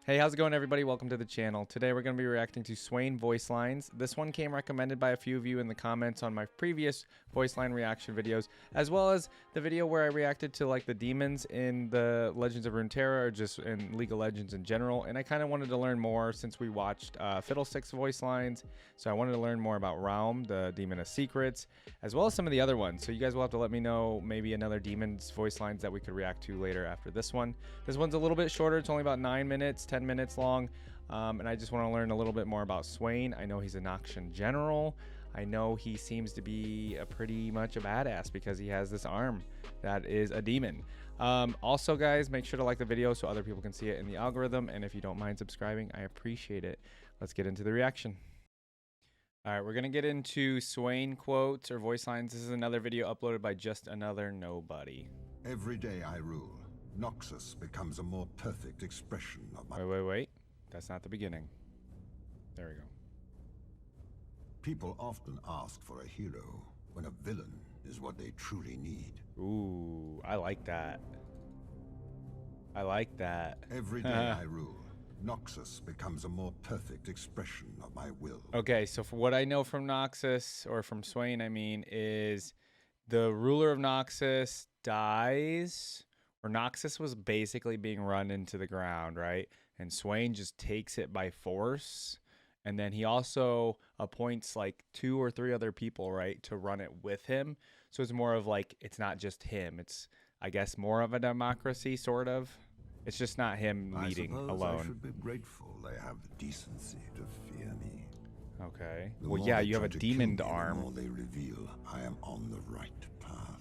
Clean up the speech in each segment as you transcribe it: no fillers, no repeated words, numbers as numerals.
Hey, how's it going, everybody? Welcome to the channel. Today we're going to be reacting to Swain Voice Lines. This one came recommended by a few of you in the comments on my previous voice line reaction videos, as well as the video where I reacted to like the demons in the Legends of Runeterra or just in League of Legends in general. And I kind of wanted to learn more since we watched Fiddlesticks Voice Lines. So I wanted to learn more about Realm, the Demon of Secrets, as well as some of the other ones. So you guys will have to let me know maybe another Demon's Voice Lines that we could react to later after this one. This one's a little bit shorter. It's only about 9 minutes, 10 minutes long. And I just want to learn a little bit more about Swain. I know he's a Noxian general. I know he seems to be pretty much a badass because he has this arm that is a demon. Also, guys, make sure to like the video so other people can see it in the algorithm. And if you don't mind subscribing, I appreciate it. Let's get into the reaction. All right, we're going to get into Swain quotes or voice lines. This is another video uploaded by Just Another Nobody. Every day I rule, Noxus becomes a more perfect expression of my... Wait. That's not the beginning. There we go. People often ask for a hero when a villain is what they truly need. Ooh, I like that. I like that. Every day I rule, Noxus becomes a more perfect expression of my will. Okay, so for what I know from Noxus, or from Swain, I mean, is the ruler of Noxus dies, or Noxus was basically being run into the ground, right? And Swain just takes it by force. And then he also appoints like 2 or 3 other people, right, to run it with him. So it's more of like, it's not just him. It's, I guess, more of a democracy, sort of. It's just not him leading alone. I should be grateful they have the decency to fear me. Okay. Well, yeah, you have a demon arm. The more they reveal I am on the right path.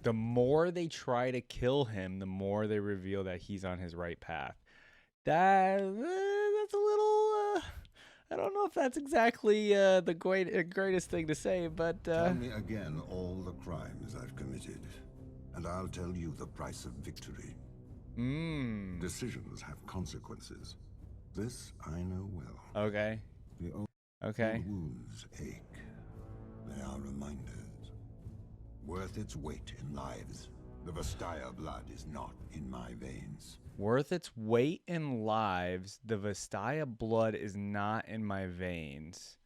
The more they try to kill him, the more they reveal that he's on his right path. That's a little... I don't know if that's exactly the greatest thing to say, but... Tell me again all the crimes I've committed, and I'll tell you the price of victory. Decisions have consequences. This I know well. Okay. The old wounds ache. They are reminders. Worth its weight in lives. The Vastaya blood is not in my veins. Worth its weight in lives. The Vastaya blood is not in my veins.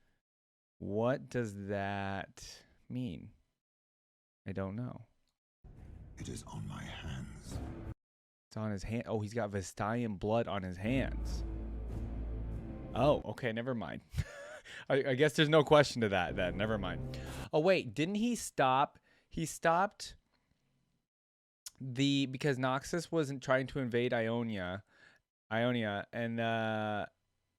What does that mean? I don't know. It is on my hands. It's on his hand. Oh, he's got Vastayan blood on his hands. Oh, okay, never mind. I guess there's no question to that then. Never mind. Oh, wait, didn't he stop? He stopped because Noxus wasn't trying to invade Ionia, and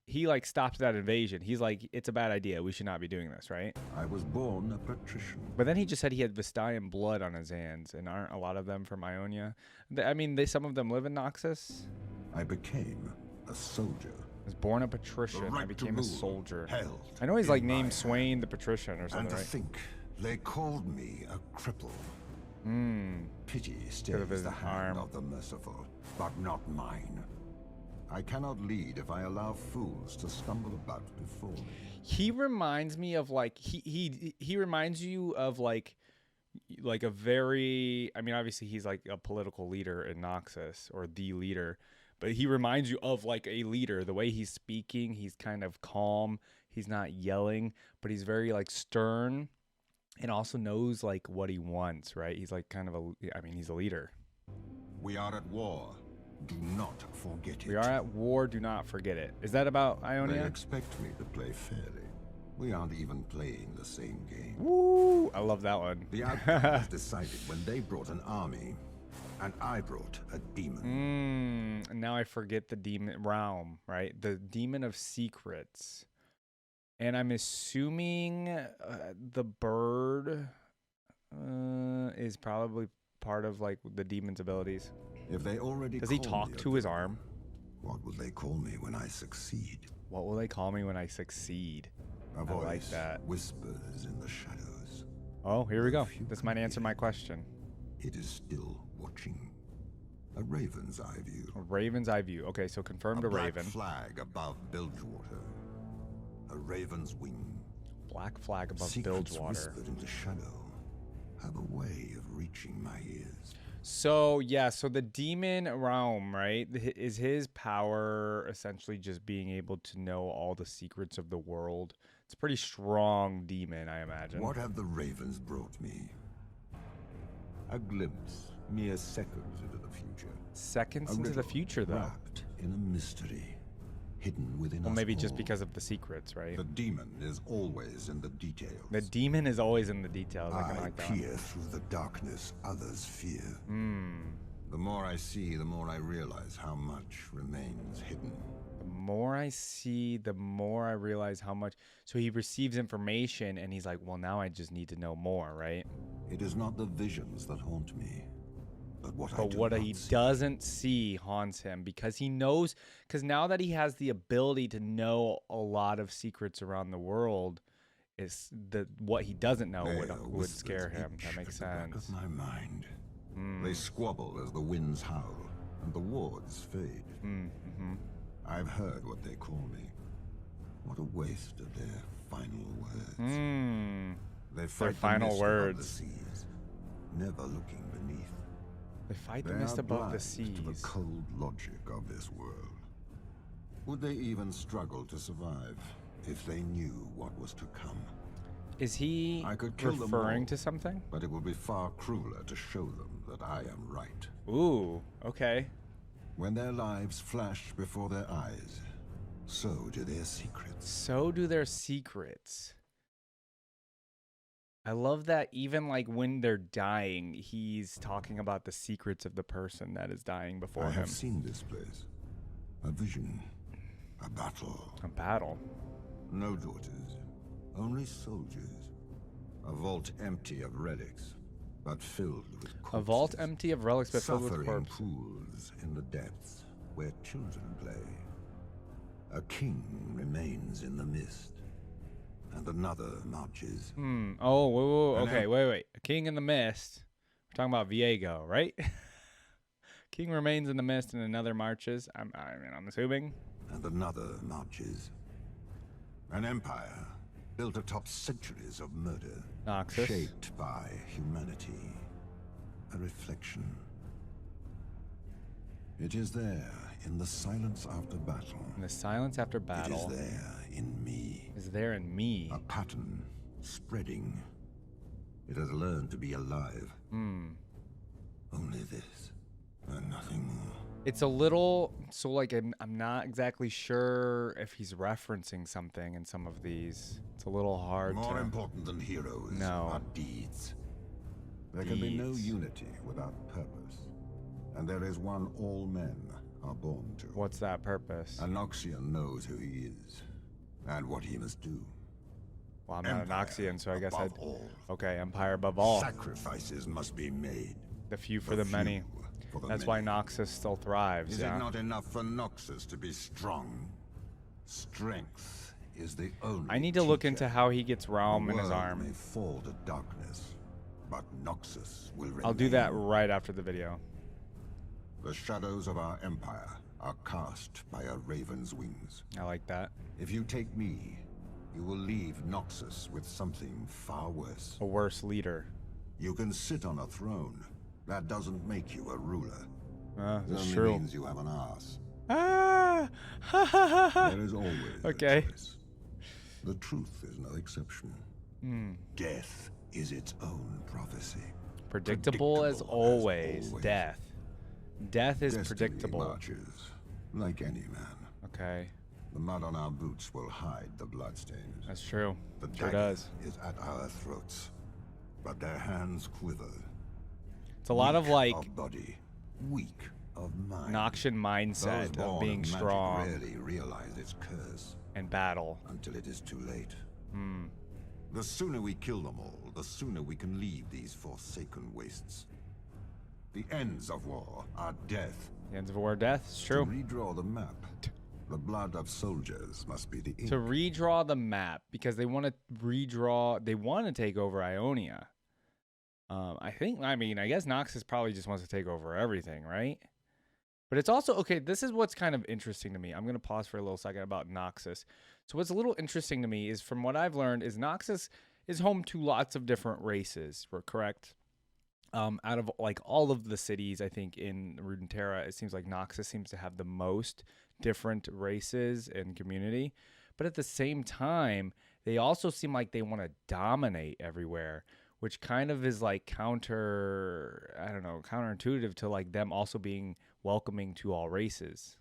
he like stopped that invasion. He's like, it's a bad idea. We should not be doing this, right? I was born a patrician. But then he just said he had Vastayan blood on his hands, and aren't a lot of them from Ionia? I mean, some of them live in Noxus. I became a soldier. I was born a patrician. Right, I became a soldier. I know he's like named Swain the Patrician or something, and to right? think they called me a cripple. Pity stays the hand of the merciful, but not mine. I cannot lead if I allow fools to stumble about before me. He reminds me of like he reminds you of like a very, I mean, obviously he's like a political leader in Noxus, or the leader, but he reminds you of like a leader. The way he's speaking, he's kind of calm. He's not yelling, but he's very like stern. And also knows like what he wants, right? He's like kind of I mean, he's a leader. We are at war. Do not forget it. We are at war. Do not forget it. Is that about Ionia? They expect me to play fairly. We aren't even playing the same game. Woo! I love that one. The outcome was decided when they brought an army, and I brought a demon. And now I forget the demon realm, right? The demon of secrets. And I'm assuming the bird is probably part of like the demon's abilities. If they already does he talk to his arm? What will they call me when I succeed? What will they call me when I succeed? A voice like that. Whispers in the shadows. Oh, here we go. This might answer my question. It is still watching. A raven's eye view. A raven's eye view. Okay, so confirmed a raven. Flag above Bilgewater. A raven's wing. Black flag above Secrets Bilgewater. whispered into shadow have a way of reaching my ears. So yeah, so the demon realm, right? Is his power essentially just being able to know all the secrets of the world? It's a pretty strong demon, I imagine. What have the ravens brought me? A glimpse, mere seconds into the future. Seconds into the future, though. Wrapped in a mystery, hidden within us. Well, maybe all. just because of the secrets, right? The demon is always in the details. The demon is always in the details. I can like that. peer through the darkness others fear. The more I see, the more I realize how much remains hidden. The more I see, the more I realize how much. So he receives information and he's like, well, now I just need to know more, right? It is not the visions that haunt me, but what he doesn't see haunts him, because he knows, because now that he has the ability to know a lot of secrets around the world, is what he doesn't know would scare him. That makes sense. Back of my mind. They squabble as the winds howl and the wards fade. I've heard what they call me. What a waste of their final words. They fight their final words. The seas, never looking beneath. They fight the mist above the seas. To the cold logic of this world. Would they even struggle to survive if they knew what was to come? Is he referring to something? But it will be far crueler to show them that I am right. Ooh, okay. When their lives flash before their eyes, so do their secrets. So do their secrets. I love that even like when they're dying, he's talking about the secrets of the person that is dying before him. I have seen this place. A vision. A battle. A battle. No daughters. Only soldiers. A vault empty of relics, but filled with corpses. A vault empty of relics, but filled with corpses. Pools in the depths where children play. A king remains in the mist, and another marches. Oh, whoa. Okay, wait. A king in the mist. We're talking about Viego, right? King remains in the mist, and another marches. I'm assuming. And another marches. An empire built atop centuries of murder, Noxus. Shaped by humanity. A reflection. It is there in the silence after battle. In the silence after battle. It is there in me. Is there in me. A pattern spreading. It has learned to be alive. Only this, and nothing more. It's a little, so like I'm not exactly sure if he's referencing something in some of these. It's a little hard More important than heroes are deeds. There can be no unity without purpose. And there is one all men are born to. What's that purpose? A Noxian knows who he is and what he must do. Well, I'm not a Noxian, so I guess I'd... Okay, Empire above all. Sacrifices must be made. The few for the many. That's why Noxus still thrives, Is it not enough for Noxus to be strong? Strength is the only I need to look into how he gets Realm in his arm. May fall to darkness, but Noxus will remain. I'll do that right after the video. The shadows of our empire are cast by a raven's wings. I like that. If you take me, you will leave Noxus with something far worse. A worse leader. You can sit on a throne. That doesn't make you a ruler. That's it true. Means you have an ass. There is always a choice. The truth is no exception. Death is its own prophecy. Predictable as always. Death. Death is predictable. Marches, like any man. Okay. The mud on our boots will hide the bloodstains. That's true. The sure does. Is at our throats, but their hands quiver. It's a lot of like body, weak of mind. Noxian mindset of being strong. Rarely realize its curse and battle until it is too late. The sooner we kill them all, the sooner we can leave these forsaken wastes. The ends of war are death. The ends of war are death. It's true. To redraw the map, the blood of soldiers must be the ink. To redraw the map, because they want to redraw. They want to take over Ionia. I guess Noxus probably just wants to take over everything, right? But it's also, okay, this is what's kind of interesting to me. I'm going to pause for a little second about Noxus. So what's a little interesting to me is, from what I've learned, is Noxus is home to lots of different races, correct? Out of like all of the cities, I think in Runeterra, it seems like Noxus seems to have the most different races and community. But at the same time, they also seem like they want to dominate everywhere, which kind of is like counterintuitive to like them also being welcoming to all races.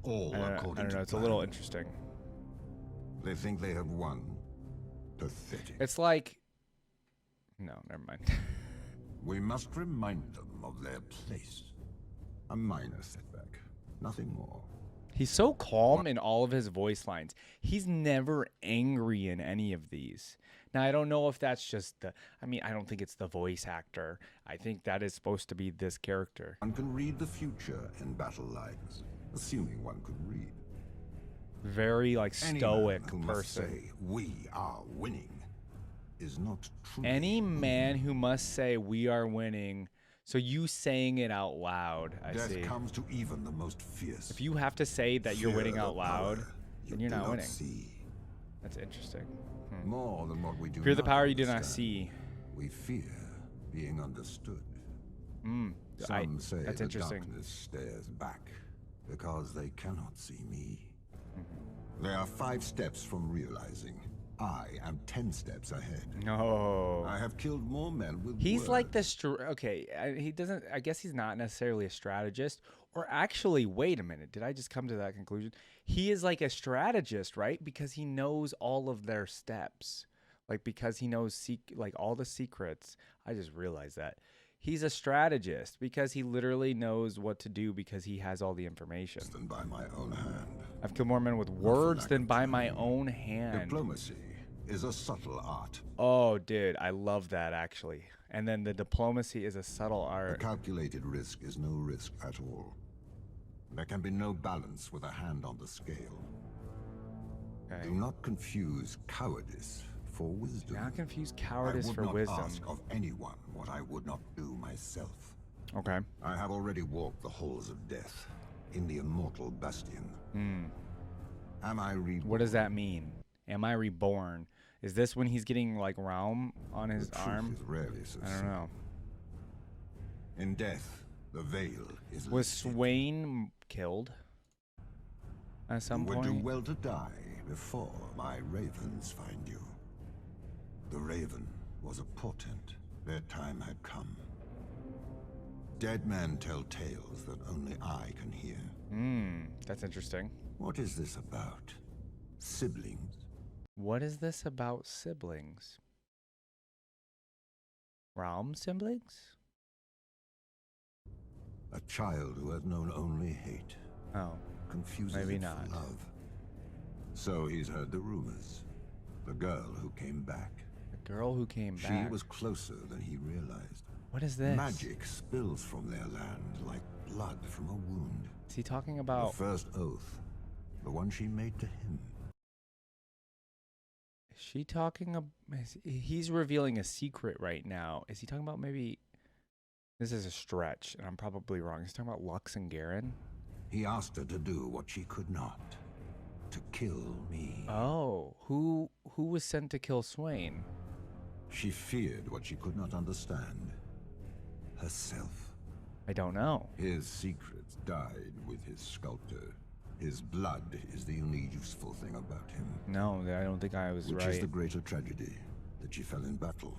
All according I don't know. to It's a little interesting. They think they have won. Pathetic. It's like, no, never mind. We must remind them of their place. A minor setback, nothing more. He's so calm in all of his voice lines. He's never angry in any of these. Now, I don't know if that's just I don't think it's the voice actor. I think that is supposed to be this character. One can read the future in battle lines, assuming one could read. Very like stoic who person. Must say, we are winning is not true. Any man who must say we are winning. So you saying it out loud, I see. Death comes to even the most fierce. If you have to say that you're winning out loud, then you're not winning. See. That's interesting. More than what we do. Fear the power you do not see. We fear being understood. Some say that's the interesting. Darkness stares back because they cannot see me. They are 5 steps from realizing I am 10 steps ahead. No. I have killed more men with He's words. like the he doesn't. I guess he's not necessarily a strategist. Or actually, wait a minute. Did I just come to that conclusion? He is like a strategist, right? Because he knows all of their steps. Like because he knows like all the secrets. I just realized that. He's a strategist because he literally knows what to do because he has all the information. Than by my own hand. I've killed more men with words than by my own hand. Diplomacy is a subtle art. Oh, dude, I love that actually. And then the diplomacy is a subtle art. A calculated risk is no risk at all. There can be no balance with a hand on the scale. Okay. Do not confuse cowardice for wisdom. Not confuse cowardice for wisdom. I would not ask of anyone what I would not do myself. Okay. I have already walked the halls of death in the immortal bastion. Am I reborn? What does that mean? Am I reborn? Is this when he's getting like realm on his arm? Is rarely so I don't know. In death, the veil is Was lifted. Swain killed at some You would point? do well to die before my ravens find you. The raven was a portent. Their time had come. Dead men tell tales that only I can hear. That's interesting. What is this about? Siblings? What is this about siblings? Realm siblings? A child who has known only hate. Oh, Confuses maybe it for not. love. So he's heard the rumors. The girl who came back. The girl who came She back. was closer than he realized. What is this? Magic spills from their land like blood from a wound. Is he talking The about? first oath, the one she made to him. Is she talking about? He's revealing a secret right now. Is he talking about maybe? This is a stretch, and I'm probably wrong. He's talking about Lux and Garen. He asked her to do what she could not. To kill me. Oh, who was sent to kill Swain? She feared what she could not understand. Herself. I don't know. His secrets died with his sculptor. His blood is the only useful thing about him. No, I don't think I was Which right. is the greater tragedy? That she fell in battle,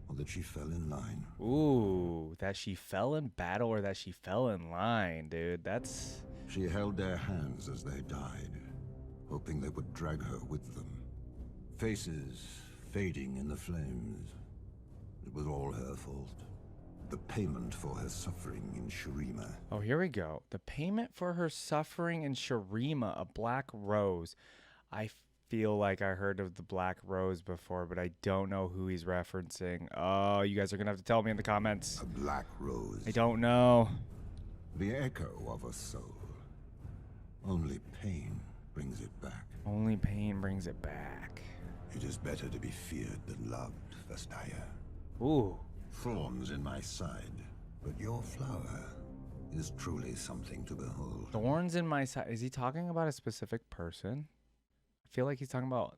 or that she fell in line? Ooh, that she fell in battle or that she fell in line, dude. That's... She held their hands as they died, hoping they would drag her with them. Faces fading in the flames. It was all her fault. The payment for her suffering in Shurima. Oh, here we go. The payment for her suffering in Shurima, a black rose. I feel like I heard of the black rose before, but I don't know who he's referencing. Oh, you guys are going to have to tell me in the comments. A black rose. I don't know. The echo of a soul. Only pain brings it back. Only pain brings it back. It is better to be feared than loved, Vestaya. Ooh. Thorns in my side, but your flower is truly something to behold. Thorns in my side. Is he talking about a specific person? I feel like he's talking about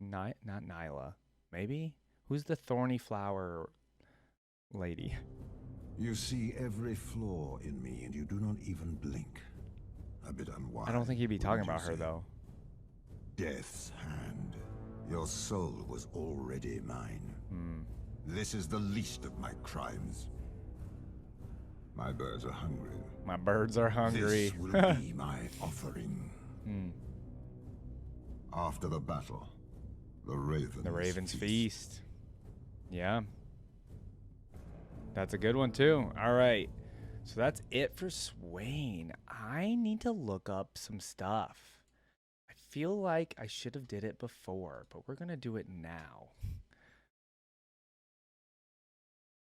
not Nyla. Maybe? Who's the thorny flower? lady. You see every flaw in me, and you do not even blink. A bit unwise. I don't think he'd be talking wouldn't about you her, say? though. Death's hand. Your soul was already mine. This is the least of my crimes. My birds are hungry. My birds are hungry. This will be my offering. After the battle, the Ravens feast. Yeah. That's a good one, too. All right. So that's it for Swain. I need to look up some stuff. I feel like I should have did it before, but we're going to do it now.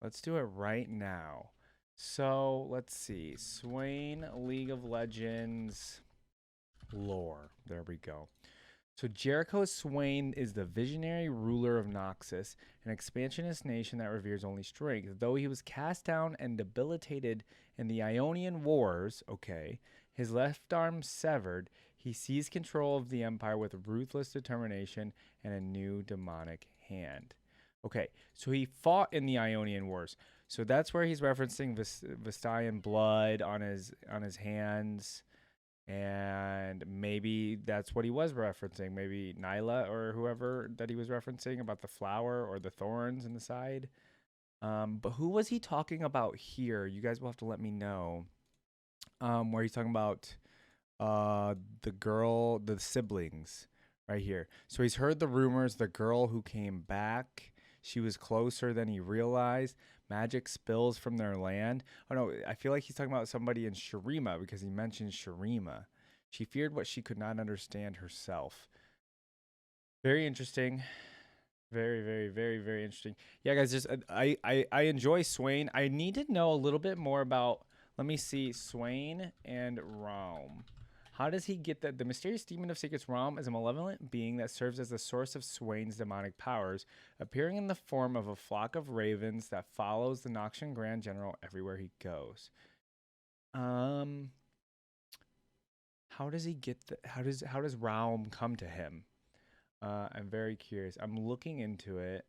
Let's do it right now. So let's see. Swain League of Legends lore. There we go. So Jericho Swain is the visionary ruler of Noxus, an expansionist nation that reveres only strength. Though he was cast down and debilitated in the Ionian Wars, his left arm severed, he seized control of the empire with ruthless determination and a new demonic hand. Okay, so he fought in the Ionian Wars. So that's where he's referencing Vestian blood on his hands. And maybe that's what he was referencing. Maybe Nyla or whoever that he was referencing about the flower or the thorns in the side. But who was he talking about here? You guys will have to let me know. Where he's talking about the siblings right here. So he's heard the rumors, the girl who came back, she was closer than he realized. Magic spills from their land. Oh no, I feel like he's talking about somebody in Shurima because he mentioned Shurima. She feared what she could not understand herself. Very interesting. Very, very, very, very interesting. Yeah, guys, just I enjoy Swain. I need to know a little bit more about, let me see, Swain and Raum. How does he get that? The mysterious demon of secrets, Raum, is a malevolent being that serves as the source of Swain's demonic powers, appearing in the form of a flock of ravens that follows the Noxian Grand General everywhere he goes. How does he get how does Raum come to him? I'm very curious. I'm looking into it,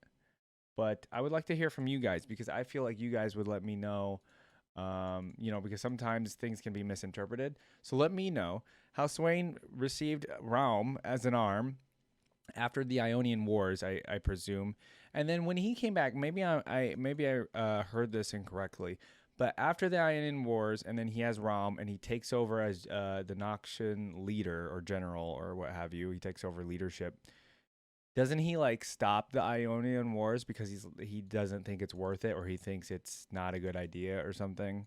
but I would like to hear from you guys because I feel like you guys would let me know. Because sometimes things can be misinterpreted. So let me know how Swain received Raum as an arm after the Ionian Wars, I presume. And then when he came back, maybe I heard this incorrectly, but after the Ionian Wars, and then he has Raum, and he takes over as the Noxian leader or general or what have you. He takes over leadership. Doesn't he stop the Ionian Wars because he doesn't think it's worth it, or he thinks it's not a good idea or something?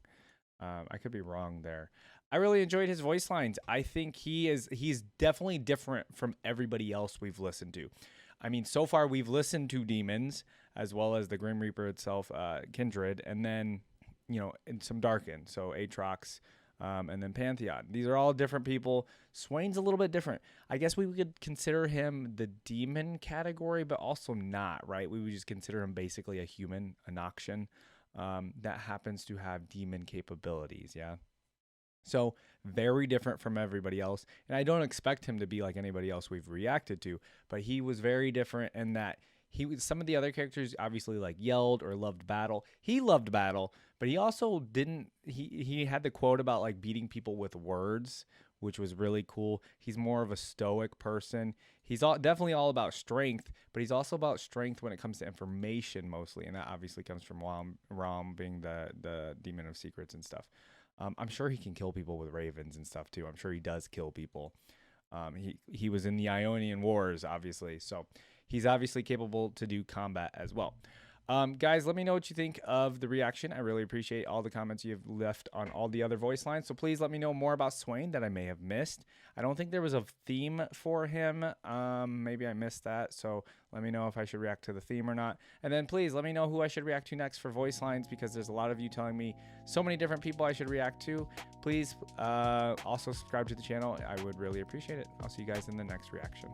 I could be wrong there. I really enjoyed his voice lines. I think he's definitely different from everybody else we've listened to. I mean, so far we've listened to demons as well as the Grim Reaper itself, Kindred, and then and some Darken, so Aatrox. And then Pantheon. These are all different people. Swain's a little bit different. I guess we could consider him the demon category, but also not, right? We would just consider him basically a human, a Noxian, that happens to have demon capabilities, yeah? So very different from everybody else. And I don't expect him to be like anybody else we've reacted to, but he was very different in that some of the other characters obviously yelled or loved battle. He loved battle, but he also didn't. He had the quote about beating people with words, which was really cool. He's more of a stoic person. He's definitely all about strength, but he's also about strength when it comes to information mostly, and that obviously comes from Raum being the demon of secrets and stuff. I'm sure he can kill people with ravens and stuff too. I'm sure he does kill people. He was in the Ionian Wars, obviously, so he's obviously capable to do combat as well. Guys, let me know what you think of the reaction. I really appreciate all the comments you've left on all the other voice lines. So please let me know more about Swain that I may have missed. I don't think there was a theme for him. Maybe I missed that. So let me know if I should react to the theme or not. And then please let me know who I should react to next for voice lines, because there's a lot of you telling me so many different people I should react to. Please also subscribe to the channel. I would really appreciate it. I'll see you guys in the next reaction.